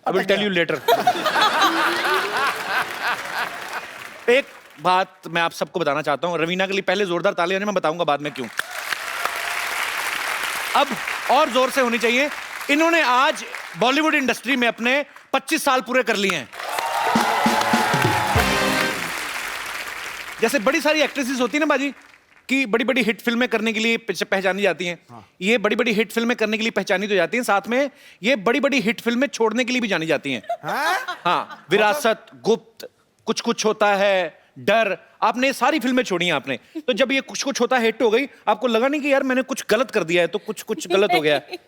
I will tell you later. एक बात मैं आप सबको बताना चाहता हूँ। रवीना के लिए पहले जोरदार तालियां हैं, मैं बताऊंगा बाद में क्यों। अब और जोर से होनी चाहिए। इन्होंने आज बॉलीवुड इंडस्ट्री में अपने 25 साल पूरे कर लिए हैं। जैसे बड़ी सारी एक्ट्रेसेस होती है ना बाजी, कि बड़ी बड़ी हिट फिल्में करने के लिए पहचानी जाती हैं। हाँ। ये बड़ी बड़ी हिट फिल्में करने के लिए पहचानी तो जाती हैं, साथ में ये बड़ी बड़ी हिट फिल्में छोड़ने के लिए भी जानी जाती हैं। हाँ, विरासत, गुप्त, कुछ कुछ होता है, डर, आपने सारी फिल्में छोड़ी हैं आपने। तो जब ये कुछ कुछ होता हिट हो गई, आपको लगा नहीं कि यार मैंने कुछ गलत कर दिया है, तो कुछ गलत हो गया है?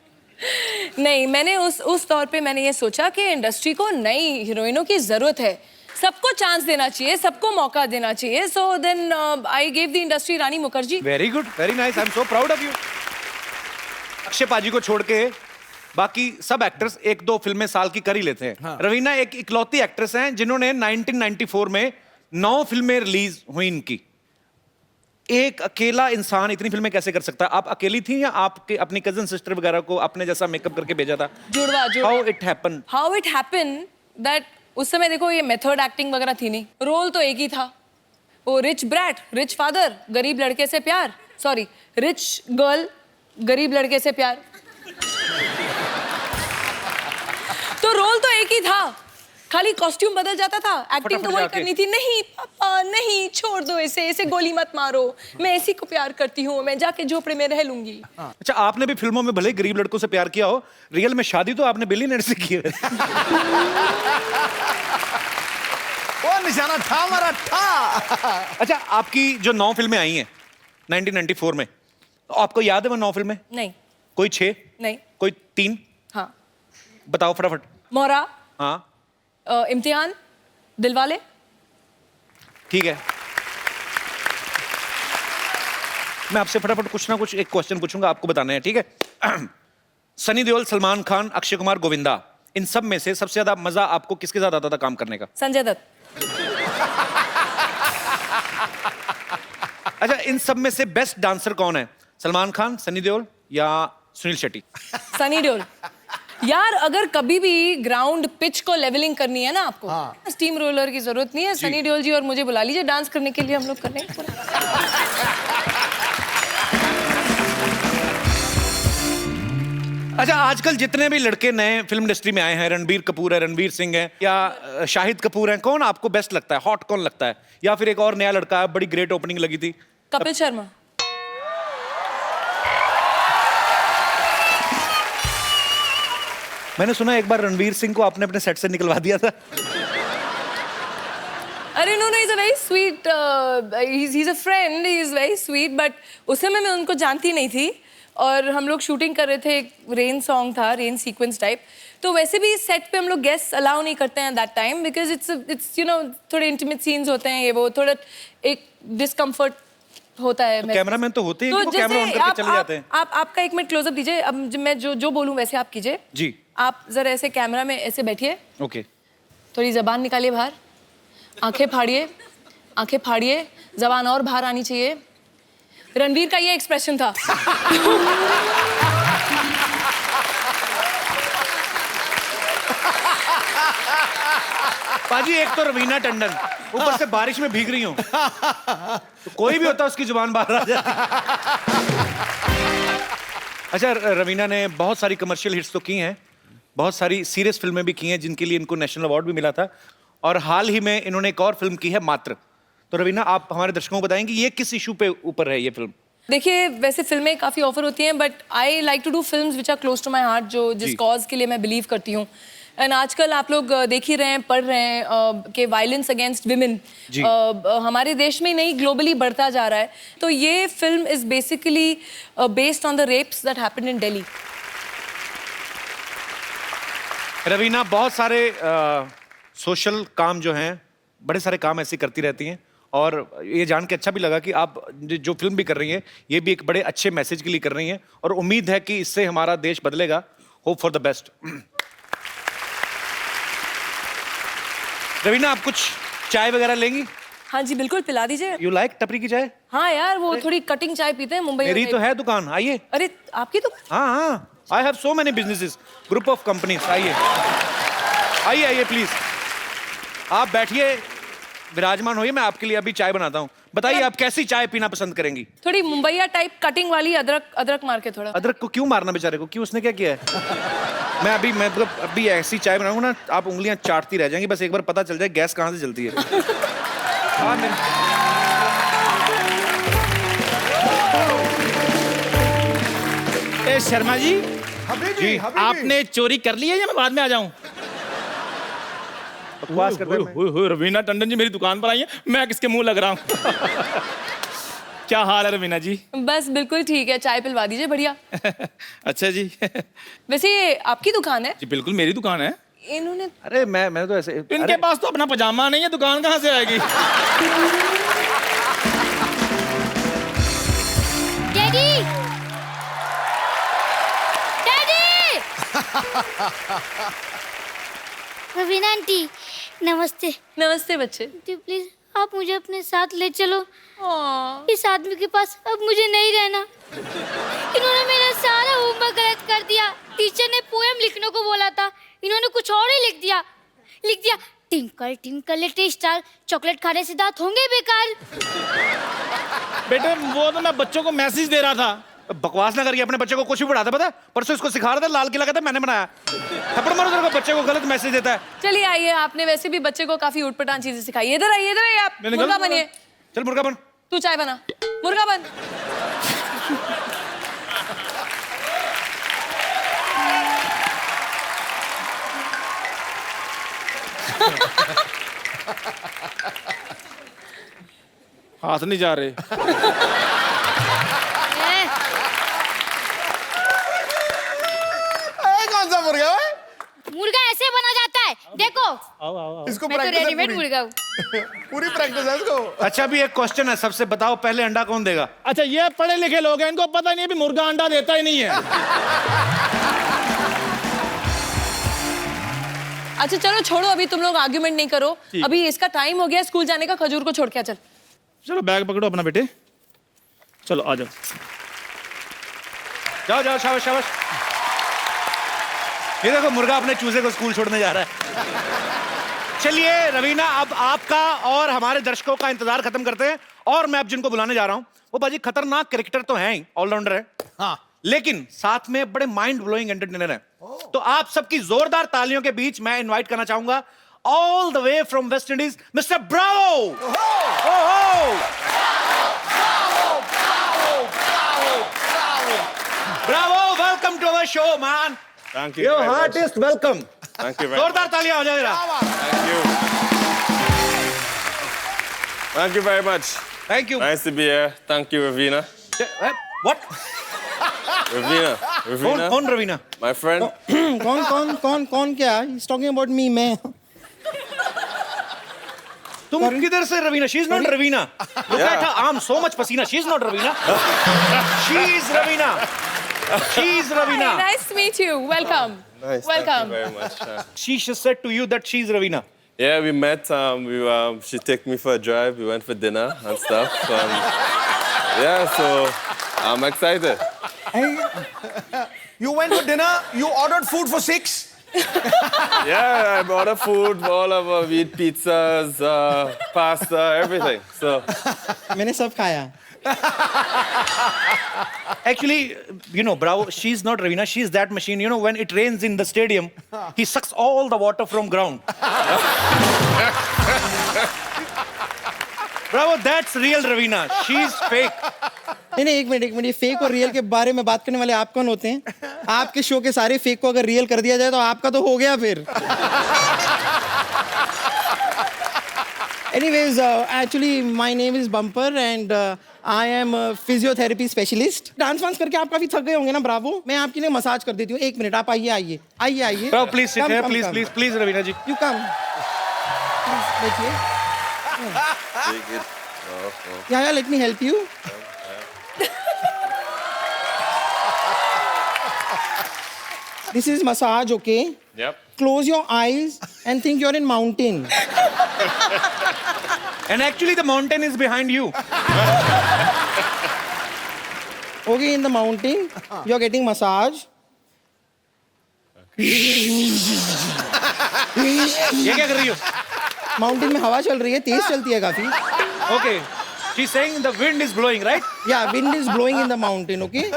नहीं, मैंने उस तौर पे मैंने ये सोचा कि इंडस्ट्री को नई हीरोइनों की जरूरत है, सबको चांस देना चाहिए, सबको मौका देना चाहिए। So then I gave the industry Rani Mukherjee.
Very good, very nice, I am so proud of you. Akshay paaji को छोड़ के बाकी सब एक्टर्स 1-2 फिल्में साल की कर ही लेते हैं। हाँ। रवीना एक इकलौती एक्ट्रेस हैं जिन्होंने 1994 में 9 फिल्में रिलीज हुई इनकी। एक अकेला इंसान इतनी फिल्में कैसे कर सकता है? आप अकेली थी या आपके अपनी कजन सिस्टर वगैरह को अपने जैसा मेकअप करके भेजा था?
जुड़वा।
हाउ इट
हैपन दैट उस समय देखो ये मेथड एक्टिंग वगैरह थी नहीं, रोल तो एक ही था, वो रिच ब्रैट, रिच फादर, गरीब लड़के से प्यार, सॉरी रिच गर्ल, गरीब लड़के से प्यार। तो रोल तो एक ही था, खाली कॉस्ट्यूम बदल जाता था, एक्टिंग तो वही करनी थी। नहीं पापा नहीं, छोड़ दो इसे गोली मत मारो, मैं इसी को प्यार करती हूँ, मैं जाके झोपड़े में रह लूंगी।
अच्छा, आपने भी फिल्मों में भले ही गरीब लड़कों से प्यार किया हो, रियल में शादी तो आपने बिलियनर से की है।
वो निशाना था हमारा था।
अच्छा, आपकी जो 9 फिल्में आई हैं 1994 में, तो आपको याद है वो 9 फिल्में?
नहीं।
कोई 6?
नहीं।
कोई 3?
हाँ।
बताओ फटाफट।
मोरा।
हाँ।
इम्तिहान, दिलवाले।
ठीक है, मैं आपसे फटाफट कुछ ना कुछ एक क्वेश्चन पूछूंगा, आपको बताना है, ठीक है? सनी देओल, सलमान खान, अक्षय कुमार, गोविंदा, इन सब में से सबसे ज्यादा मजा आपको किसके साथ आता था काम करने का?
संजय दत्त।
अच्छा, इन सब में से बेस्ट डांसर कौन है? सलमान खान, सनी देओल या सुनील शेट्टी?
सनी देओल। यार अगर कभी भी ग्राउंड पिच को लेवलिंग करनी है ना आपको, हाँ। स्टीम रोलर की जरूरत नहीं है, सनी देओल जी और मुझे बुला लीजिए डांस करने के लिए, हम लोग कर लेंगे पूरा।
अच्छा, आजकल जितने भी लड़के नए फिल्म इंडस्ट्री में आए हैं, रणबीर कपूर है, रणवीर सिंह है या शाहिद कपूर है, कौन आपको बेस्ट लगता है? हॉट कौन लगता है? या फिर एक और नया लड़का है, बड़ी ग्रेट ओपनिंग लगी थी,
कपिल शर्मा।
मैंने सुना एक बार रणवीर सिंह को आपने अपने सेट से निकलवा दिया था।
अरे no, is a very sweet, he is a friend, he is very sweet, but उस समय मैं उनको जानती नहीं थी और हम लोग शूटिंग कर रहे थे, एक रेन सॉन्ग था, रेन सीक्वेंस टाइप, तो वैसे भी सेट पे हम लोग गेस्ट अलाउ नहीं करते हैं that time, because it's you know थोड़े इंटीमेट सीन्स होते हैं, ये वो थोड़ा एक डिस्कम्फर्ट होता है।
तो कैमरामैन तो होते हैं,
तो
कैमरा ऑन करके चले जाते हैं।
आपका एक मिनट क्लोजअप दीजिए, अब मैं जो बोलूं वैसे आप कीजिए
जी।
आप जरा ऐसे कैमरा में ऐसे बैठिए,
ओके,
थोड़ी जबान निकालिए बाहर, आंखें फाड़िए, जबान और बाहर आनी चाहिए। रणवीर का ये एक्सप्रेशन था।
पाजी, एक तो रवीना टंडन, ऊपर से बारिश में भीग रही हूँ, तो कोई भी होता उसकी जुबान बाहर आ जाती। अच्छा, रवीना ने बहुत सारी कमर्शियल हिट्स तो की हैं, बहुत सारी सीरियस फिल्में भी की हैं जिनके लिए इनको नेशनल अवार्ड भी मिला था, और हाल ही में इन्होंने एक और फिल्म की है, मात्र। तो रवीना, आप हमारे दर्शकों को बताएंगे ये किस इशू पे ऊपर है ये फिल्म?
देखिए, वैसे फिल्में काफ़ी ऑफर होती हैं, but I like to do films which are close to my heart, जो जिस कॉज के लिए मैं बिलीव करती हूँ। एंड आजकल आप लोग देख ही रहे हैं, पढ़ रहे हैं कि वायलेंस अगेंस्ट विमेन हमारे देश में नहीं, ग्लोबली बढ़ता जा रहा है। तो ये film is basically based on the rapes that happened in Delhi.
Raveena बहुत सारे सोशल काम जो हैं, बड़े सारे काम ऐसे करती रहती हैं, और ये जान के अच्छा भी लगा कि आप जो फिल्म भी कर रही हैं ये भी एक बड़े अच्छे मैसेज के लिए कर रही हैं, और उम्मीद है कि इससे हमारा देश बदलेगा। Hope for the best. Raveena, आप कुछ चाय वगैरह लेंगी?
हाँ जी बिल्कुल, पिला दीजिए।
यू लाइक टपरी की चाय?
हाँ यार, वो थोड़ी कटिंग चाय पीते हैं मुंबई
मेरी तो है दुकान, आइए।
अरे आपकी तो?
हाँ, I have so many businesses, group of companies. आइए प्लीज, आप बैठिए, विराजमान होइए, मैं आपके लिए अभी चाय बनाता हूँ। बताइए आप कैसी चाय पीना पसंद करेंगी?
थोड़ी मुंबईया टाइप कटिंग वाली, अदरक मार के थोड़ा।
अदरक को क्यों मारना बेचारे को, क्यों, उसने क्या किया है? मैं अभी ऐसी चाय बनाऊंगा ना, आप उंगलियां चाटती रह जाएंगी, बस एक बार पता चल जाए गैस कहाँ से जलती है।
ए शर्मा जी,
जी,
आपने चोरी कर ली है या मैं बाद में आ जाऊं?
बकवास करते हैं।
रवीना टंडन जी मेरी दुकान पर आई है, मैं किसके मुंह लग रहा हूँ? क्या हाल है रवीना जी?
बस बिल्कुल ठीक है, चाय पिलवा दीजिए बढ़िया।
अच्छा जी।
वैसे ये आपकी दुकान है?
जी बिल्कुल मेरी दुकान है।
इन्होंने
अरे मैं तो ऐसे
इनके पास तो अपना पजामा नहीं है, दुकान कहाँ से आएगी?
डैडी डैडी रवीना आंटी नमस्ते।
नमस्ते बच्चे।
प्लीज आप मुझे अपने साथ ले चलो।
हाँ।
इस आदमी के पास अब मुझे नहीं रहना। इन्होंने मेरा सारा होमवर्क गलत कर दिया। टीचर ने पोएम लिखने को बोला था, इन्होंने कुछ और ही लिख दिया। Twinkle twinkle little star, chocolate खाने से दांत होंगे बेकार।
बेटे वो तो मैं बच्चों को मैसेज दे रहा था।
बकवास ना करके अपने बच्चे को कुछ भी पढ़ाता, पता है? परसों इसको सिखा रहा था, लाल किला कहता मैंने बनाया। थप्पड़ मारो तेरे को, बच्चे को गलत मैसेज देता है।
चलिए आइए, आपने वैसे भी बच्चे को काफी उठपटांग चीजें सिखाई। इधर आइए आप। मुर्गा बनिए।
चल मुर्गा बन।
तू चाय बना, मुर्गा बन।
हाथ नहीं जा रहे।
कौन सा मुर्गा है?
मुर्गा ऐसे बना जाता है, देखो।
इसको
मैं तो
प्रैक्टिस है
रेडीमेड
पूरी।
मुर्गा हूँ।
पूरी प्रैक्टिस है इसको।
अच्छा अभी एक क्वेश्चन है, सबसे बताओ पहले अंडा कौन देगा?
अच्छा ये पढ़े लिखे लोग हैं, इनको पता नहीं है भी मुर्गा अंडा देता ही नहीं है।
अच्छा चलो छोड़ो, अभी तुम लोग आर्ग्यूमेंट नहीं करो। अभी इसका टाइम हो गया स्कूल जाने का। खजूर को छोड़ के आ, चल।
चलो बैग पकड़ो अपना बेटे, चलो आ जाओ।
जाओ जाओ, शाबाश शाबाश। ये देखो मुर्गा अपने चूजे को स्कूल छोड़ने जा रहा है। चलिए रवीना, अब आपका और हमारे दर्शकों का इंतजार खत्म करते हैं। और मैं अब जिनको बुलाने जा रहा हूं वो बाजी खतरनाक क्रिकेटर तो हैं ही, ऑलराउंडर है, हाँ, लेकिन साथ में बड़े माइंड ब्लोइंग एंटरटेनर हैं। तो आप सबकी जोरदार तालियों के बीच मैं इनवाइट करना चाहूंगा all the way from West Indies mister Bravo. Bravo, welcome to our show man.
Thank you.
Your
very much.
Heartiest welcome.
Thank you very much.
जोरदार तालियां हो जाए जरा।
Thank you. Thank you very much.
Thank you.
Nice to be here. Thank you, Ravina.
What?
Ravina. Ravina.
कौन Raveena?
My friend.
कौन क्या? He's talking about me, मैं।
तुम किधर से Raveena? She is not Raveena. Look at her arm, so much पसीना। She is not Raveena. She is Raveena. She is Raveena.
Nice to meet you. Welcome.
Nice.
Welcome.
Thank you very much.
She said to you that she is Ravina.
Yeah, we met. She took me for a drive. We went for dinner and stuff. Yeah, so I'm excited.
You went for dinner. You ordered food for 6.
Yeah, I ordered food. All of we eat pizzas, pasta, everything. So
मैंने सब खाया।
Actually, you know, Bravo, she's not Ravina. She's that machine. You know, when it rains in the stadium, he sucks all the water from ground. Bravo, that's real Ravina. She's fake.
नहीं एक minute, ये fake और real के बारे में बात करने वाले आप कौन होते हैं? आपके शो के सारे फेक को अगर रियल कर दिया जाए तो आपका तो हो गया फिर। Anyways, actually my name is Bumper and I am a physiotherapy specialist. Dance वांस करके आप काफी थक गए होंगे ना ब्रावो? मैं आपके लिए मसाज कर देती हूँ। एक मिनट, आप आइए।
Bravo, please sit here. Please, Ravina ji.
You come. बैठिए।
take it.
Yeah, let me help you. This is massage, okay?
Yep.
Close your eyes and think you're in mountain.
And actually, the mountain is behind you.
Okay, in the mountain, you're getting massage.
ये क्या कर रही हो?
Mountain में हवा चल रही है, तेज चलती है काफी।
Okay. She's saying the wind is blowing, right?
Yeah, wind is blowing in the mountain, okay?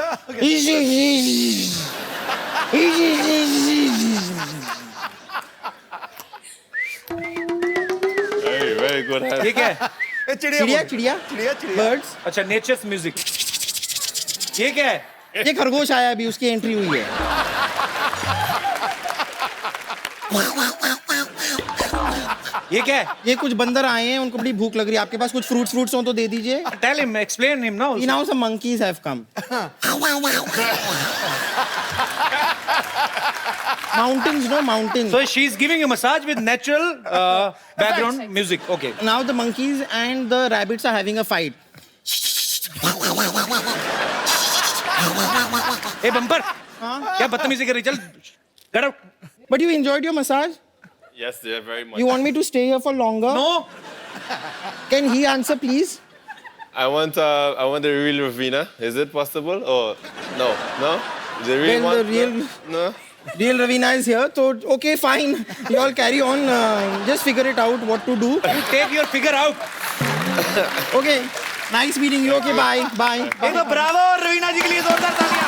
Very good.
ये क्या है?
चिड़िया birds.
अच्छा, nature's music. ये क्या है?
ये खरगोश आया अभी, उसकी एंट्री हुई है।
ये क्या है?
ये कुछ बंदर आए हैं, उनको बड़ी भूख लग रही है, आपके पास कुछ फ्रूट्स हो तो दे दीजिए.
Tell him, explain him now.
Now some monkeys have come. Mountains, no mountains.
So she's giving a massage with natural background music. Okay.
Now the monkeys and the rabbits are having a fight.
Hey bumper. क्या बदतमीजी कर रही? चल. Get out.
But you enjoyed your massage?
Yes, dear, very much.
You want me to stay here for longer?
No.
Can he answer, please?
I want the real Ravina. Is it possible? Or no? No? The real
Well,
one?
the real-
No?
Real Ravina is here, so okay, fine. You all carry on. Just figure it out what to do.
You take your figure out.
Okay. Nice meeting you. Okay, bye. Bye.
एक तो Bravo Raveena जी के लिए जोरदार तालियां.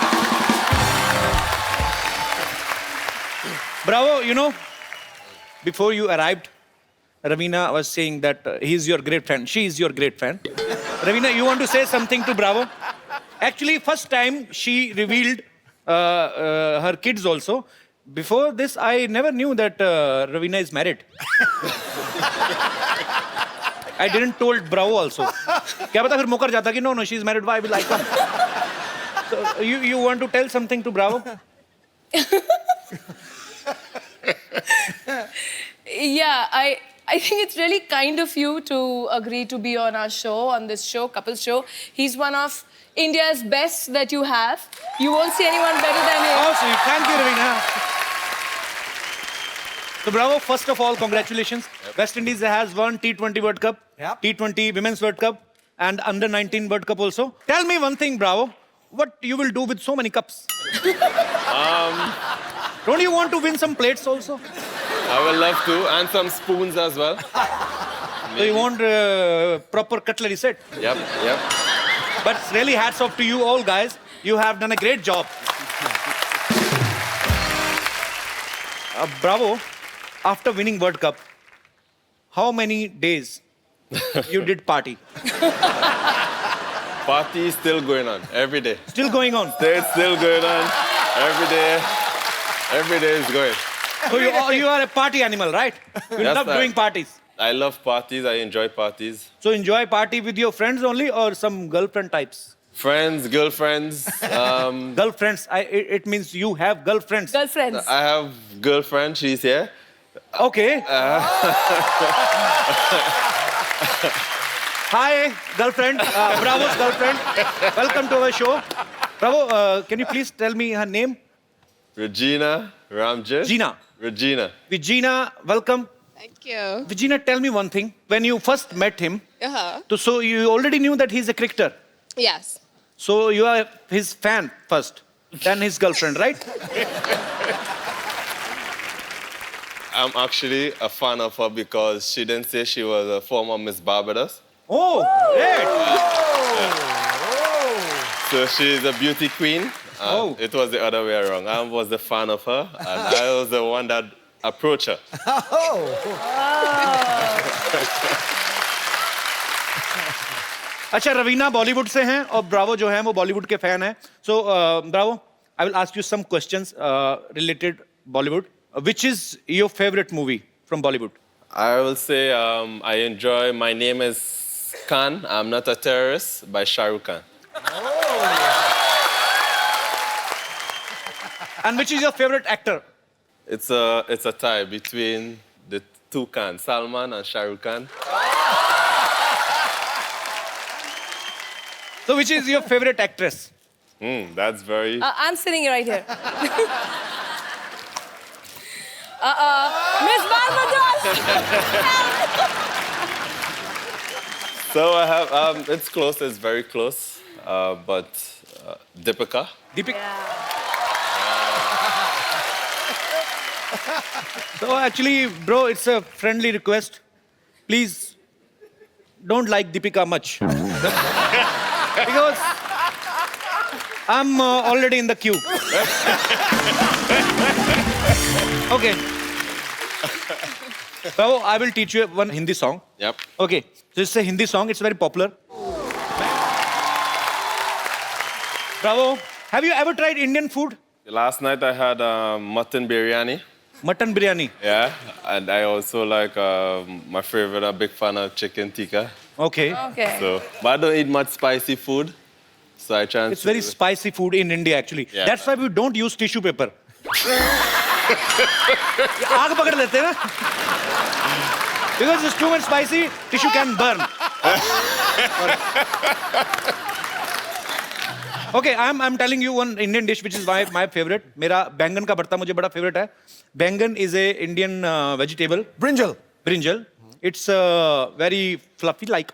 Bravo, you know, before you arrived, Ravina was saying that he's your great friend. She is your great friend. Ravina, you want to say something to Bravo? Actually, first time she revealed her kids also. Before this, I never knew that Ravina is married. I didn't told Bravo also. क्या पता फिर मुकर जाता कि no, she's married. Why will I come? So, you want to tell something to Bravo?
Yeah, I think it's really kind of you to agree to be on our show, on this show, Couples Show. He's one of India's best that you have. You won't see anyone better than him.
Oh, sweet. Thank you, Ravina. So, Bravo, first of all, congratulations. West Indies has won T20 World Cup, T20 Women's World Cup, and Under-19 World Cup also. Tell me one thing, Bravo. What you will do with so many cups? Don't you want to win some plates also?
I will love to. And some spoons as well.
So you want proper cutlery set?
Yep.
But really hats off to you all guys. You have done a great job. Bravo. After winning World Cup, how many days you did party?
Party is still going on every day.
Still going on?
It's still going on every day. Every day is going.
So you are a party animal, right? You
Yes,
love
sir.
doing parties.
I love parties. I enjoy parties.
So enjoy party with your friends only or some girlfriend types?
Friends, girlfriends.
Girlfriends. It means you have girlfriends.
Girlfriends.
I have girlfriend. She's here.
Okay. Hi, girlfriend. Bravo's girlfriend. Welcome to our show. Bravo, can you please tell me her name?
Regina Ramjit.
Gina. Regina, welcome.
Thank you.
Regina, tell me one thing. When you first met him,
Uh-huh.
so you already knew that he's a cricketer.
Yes.
So you are his fan first, then his girlfriend, right?
I'm actually a fan of her because she didn't say she was a former Miss Barbados.
Oh, great.
So she's a beauty queen. It was the other way around. I was the fan of her, and I was the one that approached her.
अच्छा रवीना बॉलीवुड से हैं और Bravo जो है वो बॉलीवुड के fan हैं so Bravo I will ask you some questions related Bollywood which is your favourite movie from Bollywood
I will say I enjoy My Name is Khan, I'm Not a Terrorist by Shah Rukh Khan.
And which is your favorite actor?
It's a tie between the two Khans, Salman and Shah Rukh Khan.
So which is your favorite actress?
That's very...
I'm sitting right here. Miss Barbados!
So I have, it's close, it's very close, but Deepika.
Deepika. So actually, bro, it's a friendly request. Please don't like Deepika much. Because I'm already in the queue. Okay. So I will teach you one Hindi song.
Yep.
Okay. So it's a Hindi song. It's very popular. Bravo. Have you ever tried Indian food?
Last night I had mutton biryani.
Mutton biryani.
Yeah, and I also like my favorite. I'm a big fan of chicken tikka.
Okay.
Okay.
So, but I don't eat much spicy food. So I try.
It's very spicy food in India actually.
Yeah.
That's why we don't use tissue paper. आग पकड़ लेते हैं ना. Because it's too much spicy, tissue can burn. Okay, I'm telling you one Indian dish which is my favorite. मेरा बैंगन का भरता मुझे बड़ा favorite है. बैंगन is a Indian vegetable.
Brinjal.
Brinjal. It's very fluffy like